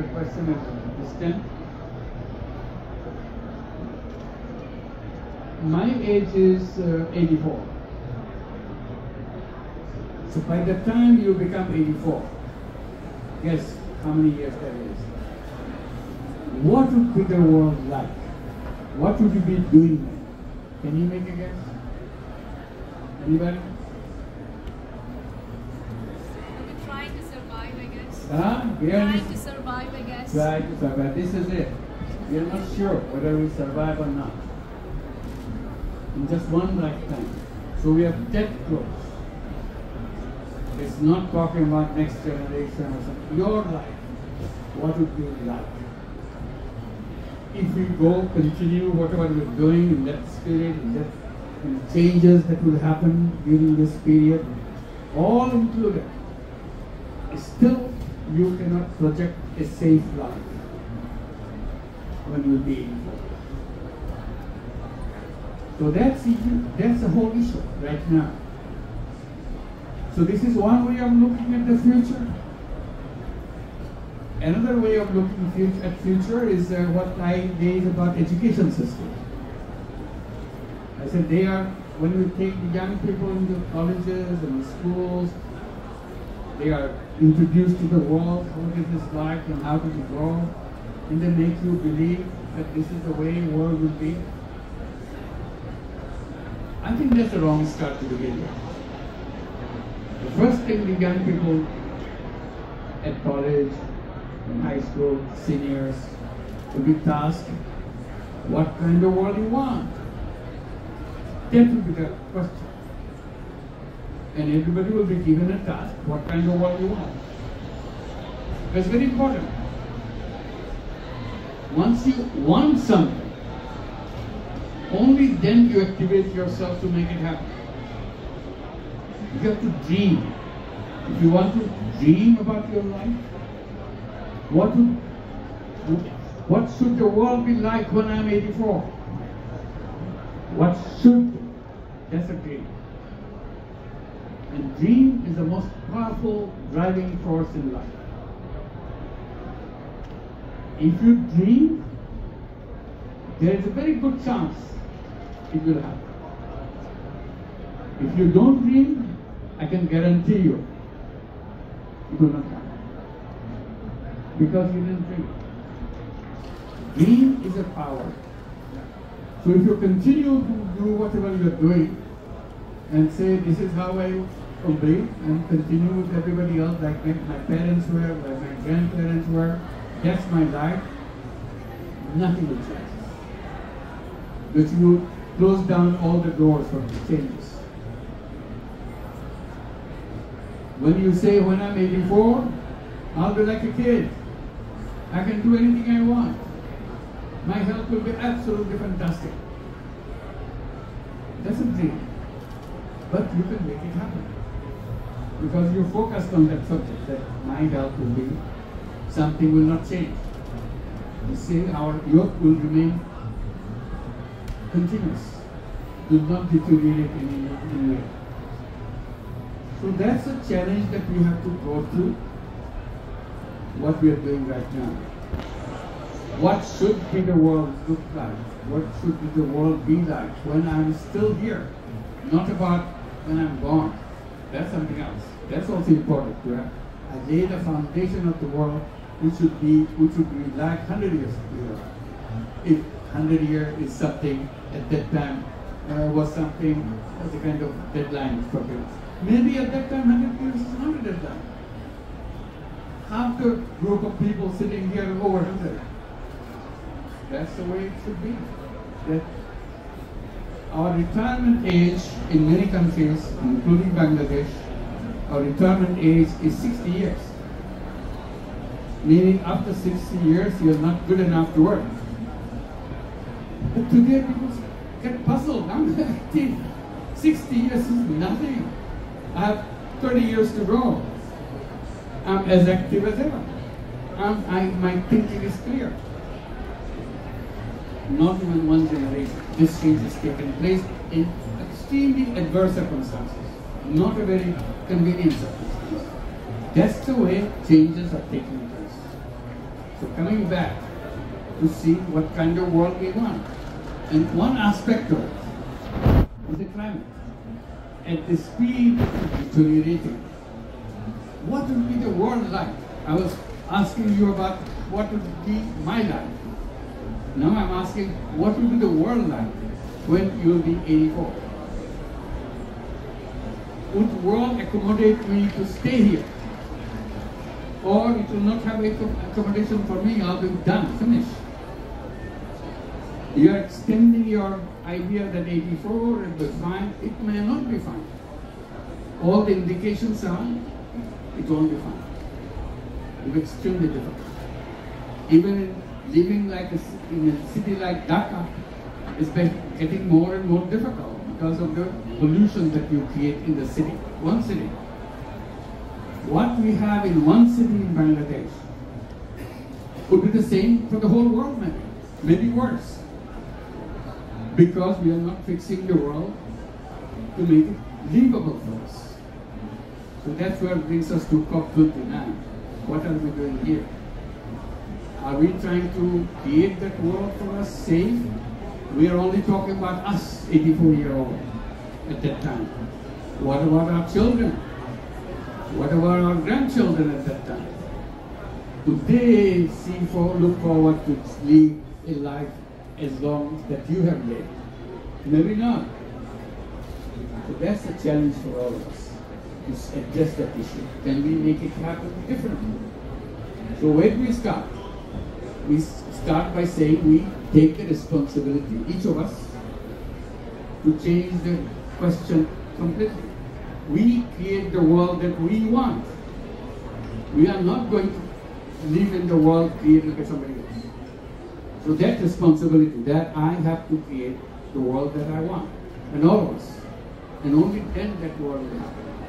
a question at this time. My age is 84. So by the time you become 84, guess how many years that is? What would be the world like? What would you be doing then? Can you make a guess? Anybody? We're trying to survive, I guess. Trying to survive, I guess. Try to survive. This is it. We are not sure whether we survive or not. In just one lifetime. So we are that close. It's not talking about next generation or something. Your life. What would you like? If we continue whatever we're doing in that spirit, in the changes that will happen during this period, all included, still you cannot project a safe life when you'll be 84. So that's the whole issue right now. So this is one way of looking at the future. Another way of looking at future is what I did about education system. I said when we take the young people into colleges and schools, they are introduced to the world, what is this like and how does it go, and they make you believe that this is the way the world will be. I think that's the wrong start to begin with. The first thing the young people at college, in high school, seniors, will be tasked, what kind of world you want? That will be the question. And everybody will be given a task, what kind of world you want. That's very important. Once you want something, only then you activate yourself to make it happen. You have to dream. If you want to dream about your life, what should the world be like when I'm 84? What should be? That's a dream. And dream is the most powerful driving force in life. If you dream, there is a very good chance it will happen. If you don't dream, I can guarantee you, it will not happen. Because you didn't dream. Dream is a power. So if you continue to do whatever you are doing and say, this is how I obey, and continue with everybody else, like my parents were, like my grandparents were, that's my life, nothing will change. But you close down all the doors for changes. When you say, when I'm 84, I'll be like a kid. I can do anything I want. My health will be absolutely fantastic. That's a dream. But you can make it happen. Because you focused on that subject, that my health will be, something will not change. You see, our youth will remain continuous, will not deteriorate in any way. So that's a challenge that we have to go through, what we are doing right now. What should be the world look like? What should be the world be like when I'm still here? Not about when I'm gone. That's something else. That's also important. I lay the foundation of the world, which should be like 100 years ago. If 100 years is something at that time was something as a kind of deadline for people. Maybe at that time 100 years is not a deadline. Half the group of people sitting here over 100. That's the way it should be. That our retirement age in many countries, including Bangladesh, our retirement age is 60 years. Meaning after 60 years, you're not good enough to work. But today people get puzzled. I'm active. 60 years is nothing. I have 30 years to go. I'm as active as ever. My thinking is clear. Not even one generation. This change has taken place in extremely adverse circumstances. Not a very convenient circumstance. That's the way changes are taking place. So coming back to see what kind of world we want. And one aspect of it is the climate. At the speed it's deteriorating. What would be the world like? I was asking you about what would be my life. Now I'm asking, what will be the world like when you will be 84? Would the world accommodate me to stay here? Or it will not have accommodation for me, I'll be done, finished. You are extending your idea that 84 will be fine. It may not be fine. All the indications are, it won't be fine. It will be extremely difficult. Even living like in a city like Dhaka is getting more and more difficult because of the pollution that you create in the city, one city. What we have in one city in Bangladesh would be the same for the whole world maybe worse. Because we are not fixing the world to make it livable for us. So that's what brings us to COP29. What are we doing here? Are we trying to create that world for us safe? We are only talking about us, 84-year-old, at that time. What about our children? What about our grandchildren at that time? Would they look forward to live a life as long that you have lived? Maybe not. So that's the challenge for all of us, is address that issue. Can we make it happen differently? So where do we start? We start by saying we take the responsibility, each of us, to change the question completely. We create the world that we want. We are not going to live in the world created by somebody else. So that responsibility, that I have to create the world that I want, and all of us. And only then that world will happen.